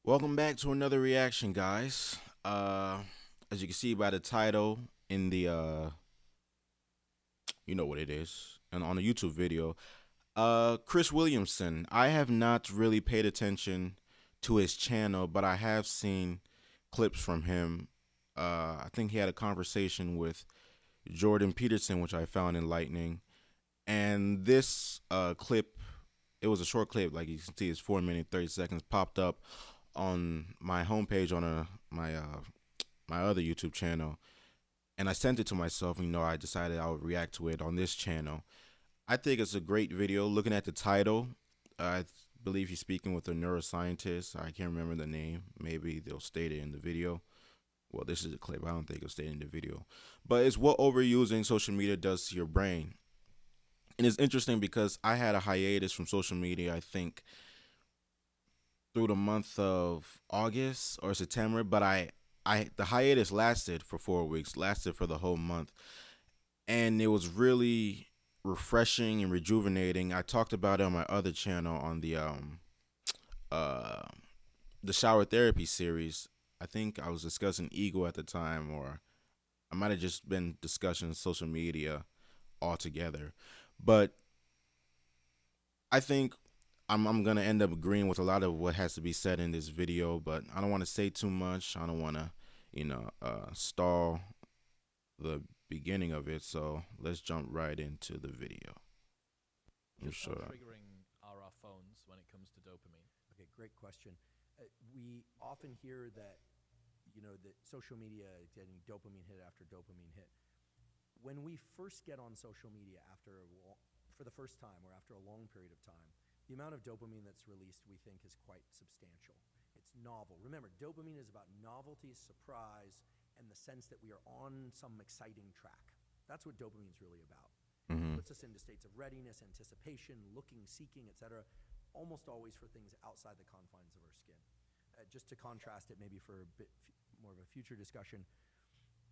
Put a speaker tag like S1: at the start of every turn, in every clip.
S1: Welcome back to another reaction, guys. As you can see by the title in the you know what it is, and on the YouTube video, Chris Williamson. I have not really paid attention to his channel, but I have seen clips from him. I think he had a conversation with Jordan Peterson, which I found enlightening. And this clip, it was a short clip, like you can see, it's 4 minutes 30 seconds. Popped up on my homepage on my other YouTube channel, and I sent it to myself. I decided I would react to it on this channel. I think it's a great video. Looking at the title, I believe he's speaking with a neuroscientist. I can't remember the name. Maybe they'll state it in the video. Well, this is a clip. I don't think it'll state it in the video. But it's what overusing social media does to your brain. And it's interesting because I had a hiatus from social media, I think, through the month of August or September, but I the hiatus lasted for 4 weeks, lasted for the whole month, and it was really refreshing and rejuvenating. I talked about it on my other channel on uh the shower therapy series. I think I was discussing ego at the time, or I might have just been discussing social media altogether. But I think I'm gonna end up agreeing with a lot of what has to be said in this video, but I don't want to say too much. I don't want to, stall the beginning of it. So let's jump right into the video. I'm
S2: Just how
S1: sure.
S2: triggering are our phones when it comes to dopamine?
S3: Okay, great question. We often hear that, that social media is getting dopamine hit after dopamine hit. When we first get on social media for the first time or after a long period of time, the amount of dopamine that's released we think is quite substantial. It's novel. Remember, dopamine is about novelty, surprise, and the sense that we are on some exciting track. That's what dopamine is really about.
S1: Mm-hmm.
S3: Puts us into states of readiness, anticipation, looking, seeking, etc., almost always for things outside the confines of our skin. Just to contrast it, maybe for a bit more of a future discussion,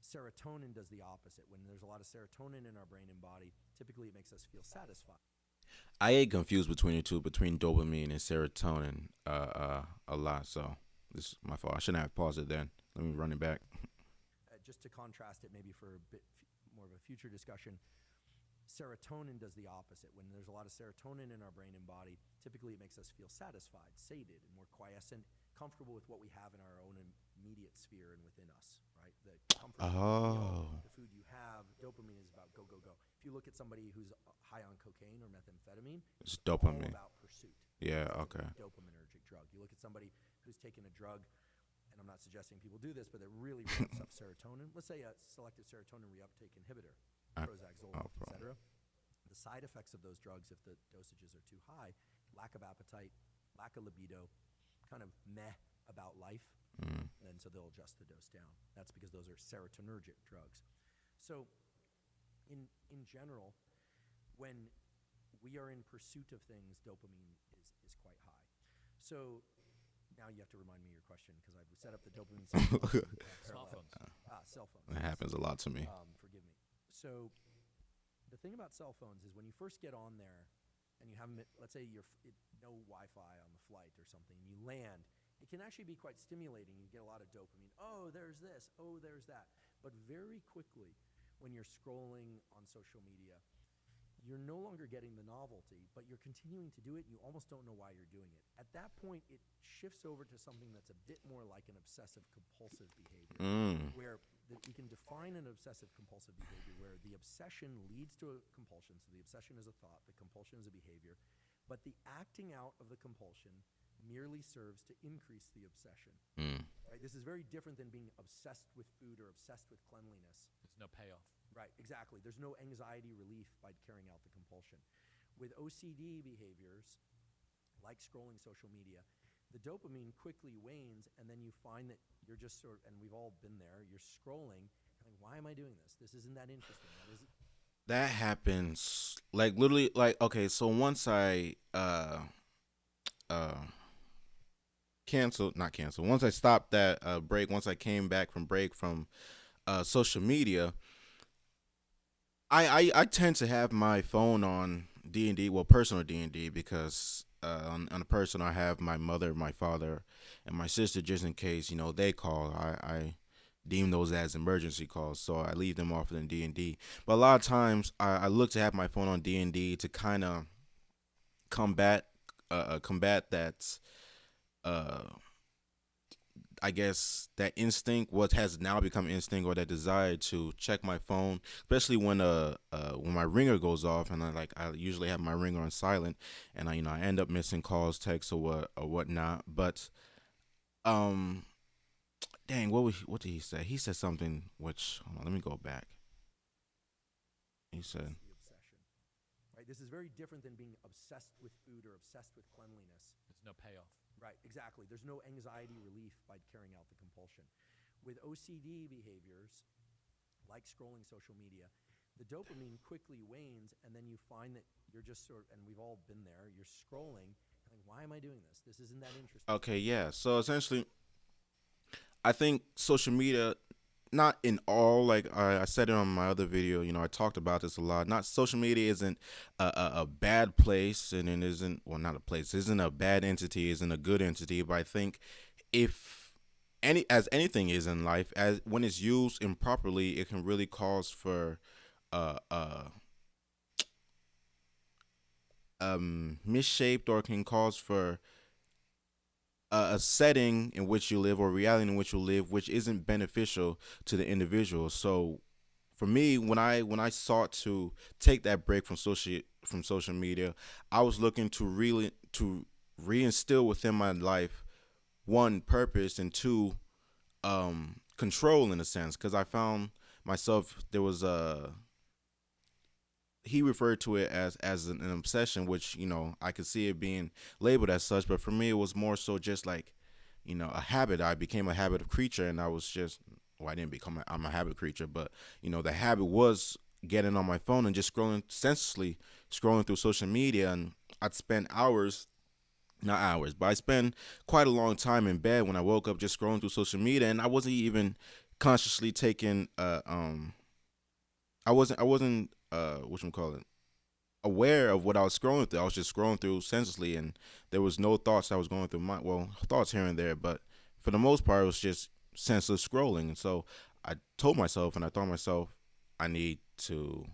S3: serotonin does the opposite. When there's a lot of serotonin in our brain and body, typically it makes us feel satisfied.
S1: I get confused between the two, between dopamine and serotonin, a lot. So this is my fault. I shouldn't have paused it then. Let me run it back.
S3: Just to contrast it, maybe for a bit more of a future discussion, serotonin does the opposite. When there's a lot of serotonin in our brain and body, typically it makes us feel satisfied, sated, and more quiescent, comfortable with what we have in our own immediate sphere and within us, right? The comfort of
S1: Oh,
S3: the food you have. Dopamine is about go, go, go. If you look at somebody who's high on cocaine or methamphetamine,
S1: it's
S3: it's all
S1: dopamine.
S3: about pursuit.
S1: Yeah.
S3: It's
S1: Okay.
S3: a dopaminergic drug. You look at somebody who's taken a drug, and I'm not suggesting people do this, but it really ramps up serotonin. Let's say a selective serotonin reuptake inhibitor,
S1: I,
S3: Prozac,
S1: oh,
S3: Zoloft,
S1: bro.
S3: etc. The side effects of those drugs, if the dosages are too high, lack of appetite, lack of libido, kind of meh about life,
S1: Mm.
S3: and so they'll adjust the dose down. That's because those are serotonergic drugs. So, in general, when we are in pursuit of things, dopamine is quite high. So now you have to remind me your question because I've set up the dopamine system.
S2: Smartphones.
S3: Cell phones.
S1: That happens a lot to me.
S3: Forgive me. So the thing about cell phones is when you first get on there and you have, let's say no Wi-Fi on the flight or something, and you land, it can actually be quite stimulating. You get a lot of dopamine. Oh, there's this. Oh, there's that. But very quickly, when you're scrolling on social media, you're no longer getting the novelty, but you're continuing to do it, and you almost don't know why you're doing it. At that point, it shifts over to something that's a bit more like an obsessive-compulsive behavior,
S1: Mm.
S3: where we can define an obsessive-compulsive behavior where the obsession leads to a compulsion. So the obsession is a thought, the compulsion is a behavior, but the acting out of the compulsion merely serves to increase the obsession.
S1: Mm.
S3: Right? This is very different than being obsessed with food or obsessed with cleanliness.
S2: There's no payoff.
S3: Right, exactly. There's no anxiety relief by carrying out the compulsion. With OCD behaviors, like scrolling social media, the dopamine quickly wanes, and then you find that you're just and we've all been there, you're scrolling, and like, why am I doing this? This isn't that interesting. That isn't.
S1: That happens like literally, like, okay, so once I uh canceled, not canceled, once I stopped that break, once I came back from break from social media, I tend to have my phone on D&D, well, personal D&D, because on a person, I have my mother, my father, and my sister just in case they call. I deem those as emergency calls, so I leave them off in D&D. But a lot of times I look to have my phone on D&D to kind of combat combat that uh I guess that instinct, what has now become instinct, or that desire to check my phone, especially when my ringer goes off, and I usually have my ringer on silent, and I end up missing calls, texts, or whatnot. But um, dang, what did he say? He said something which, hold on, let me go back. He said,
S3: The obsession, right? This is very different than being obsessed with food or obsessed with cleanliness.
S2: There's no payoff.
S3: Right, exactly. There's no anxiety relief by carrying out the compulsion. With OCD behaviors, like scrolling social media, the dopamine quickly wanes, and then you find that you're just and we've all been there, you're scrolling, and like, why am I doing this? This isn't that interesting.
S1: okay, yeah. So essentially, I think social media, not in all, like I said it on my other video, I talked about this a lot. Not social media isn't a bad place, and it isn't, well, not a place, isn't a bad entity, isn't a good entity. But I think if as anything is in life, as when it's used improperly, it can really cause for uh uh misshaped, or can cause for a setting in which you live, or reality in which you live, which isn't beneficial to the individual. So for me, when I sought to take that break from social media, I was looking to really to reinstill within my life, one, purpose, and two, control, in a sense, because I found myself, there was a, he referred to it as an obsession, which I could see it being labeled as such. But for me, it was more so just like a habit. I became a habit of creature, and I was just, well, I didn't become I'm a habit creature, but the habit was getting on my phone and just scrolling senselessly, scrolling through social media. And I'd spend hours, not hours, but I spend quite a long time in bed when I woke up, just scrolling through social media, and I wasn't even consciously taking I wasn't what you call it, aware of what I was scrolling through. I was just scrolling through senselessly, and there was no thoughts that was going through my, well, thoughts here and there, but for the most part, it was just senseless scrolling. And so I told myself, and I thought myself, I need to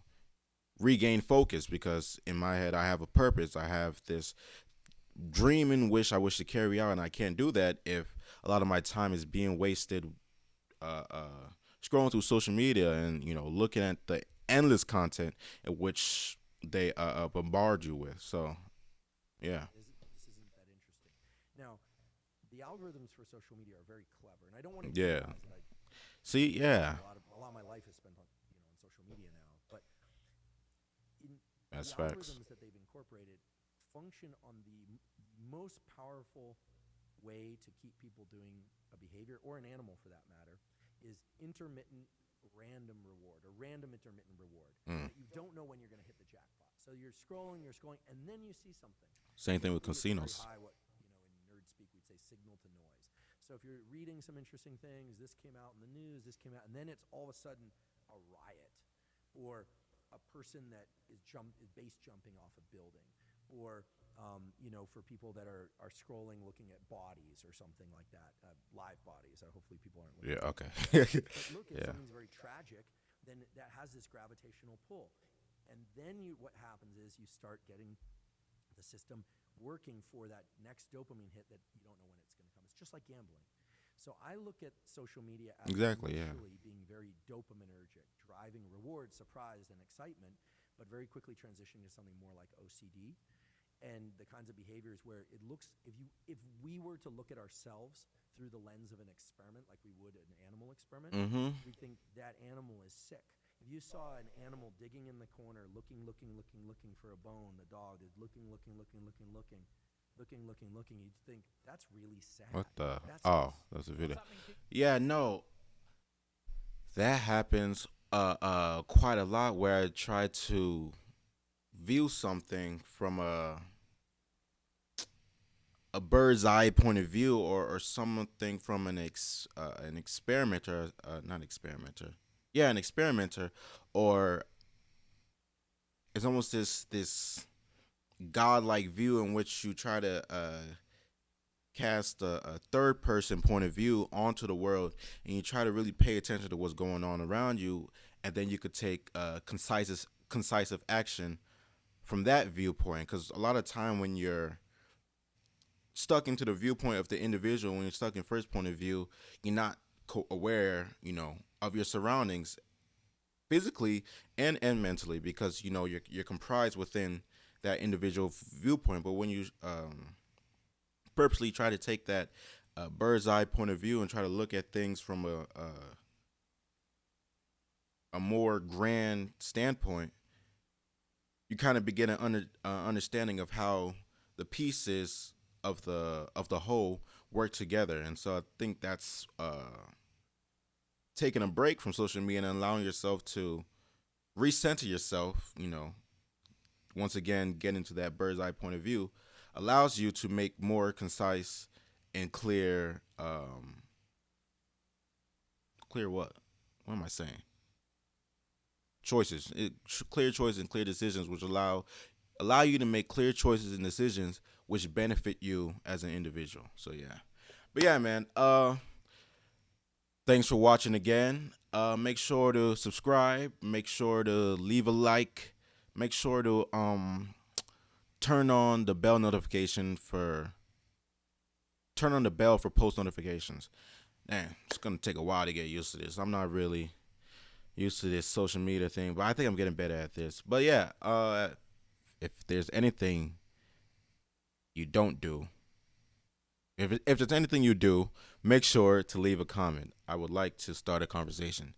S1: regain focus, because in my head I have a purpose. I have this dream and wish I wish to carry out, and I can't do that if a lot of my time is being wasted scrolling through social media, and looking at the endless content in which they bombard you with. So yeah,
S3: This isn't that interesting. Now, the algorithms for social media are very clever, and I don't want to
S1: yeah.
S3: demonize it.
S1: See, yeah,
S3: A lot of my life is spent on social media now, but
S1: that's
S3: the
S1: facts.
S3: algorithms that they've incorporated function on the most powerful way to keep people doing a behavior, or an animal for that matter, is intermittent random reward, or random intermittent reward.
S1: Mm.
S3: You don't know when you're going to hit the jackpot. So you're scrolling, and then you see something.
S1: Same thing with
S3: Typically, it's very
S1: casinos.
S3: high, what in nerd speak we'd say signal to noise. So if you're reading some interesting things, this came out in the news, this came out, and then it's all of a sudden a riot, or a person that is base jumping off a building, or for people that are scrolling, looking at bodies or something like that, live bodies. Hopefully people aren't looking.
S1: Yeah. Okay.
S3: But look, if
S1: Yeah.
S3: something's very tragic, then that has this gravitational pull, and then what happens is you start getting the system working for that next dopamine hit that you don't know when it's going to come. It's just like gambling. So I look at social media as
S1: Exactly, yeah.
S3: initially being very dopaminergic, driving reward, surprise, and excitement, but very quickly transitioning to something more like OCD, and the kinds of behaviors where it looks, if we were to look at ourselves through the lens of an experiment, like we would an animal experiment,
S1: Mm-hmm.
S3: we think that animal is sick. If you saw an animal digging in the corner, looking for a bone, the dog is looking, you'd think that's really sad.
S1: What the?
S3: That's
S1: Oh, that's a video.
S2: What's happening?
S1: Yeah, no, that happens quite a lot, where I try to view something from a bird's eye point of view, or something from an experimenter, not experimenter, yeah, an experimenter, or it's almost this godlike view in which you try to cast a third person point of view onto the world, and you try to really pay attention to what's going on around you, and then you could take concisive action from that viewpoint. Because a lot of time when you're stuck into the viewpoint of the individual, when you're stuck in first point of view, you're not aware, of your surroundings physically and mentally, because you're comprised within that individual viewpoint. But when you purposely try to take that bird's eye point of view and try to look at things from a more grand standpoint, you kind of begin an understanding of how the pieces of the whole work together. And so I think that's taking a break from social media and allowing yourself to recenter yourself, once again get into that bird's eye point of view, allows you to make more concise and clear clear what am I saying, clear choices and clear decisions, which allow you to make clear choices and decisions which benefit you as an individual. So yeah. But yeah, man, thanks for watching again. Make sure to subscribe, make sure to leave a like, make sure to turn on the bell for post notifications. Man, it's gonna take a while to get used to this. I'm not really used to this social media thing, but I think I'm getting better at this. But yeah, if there's anything you don't do, if there's anything you do, make sure to leave a comment. I would like to start a conversation.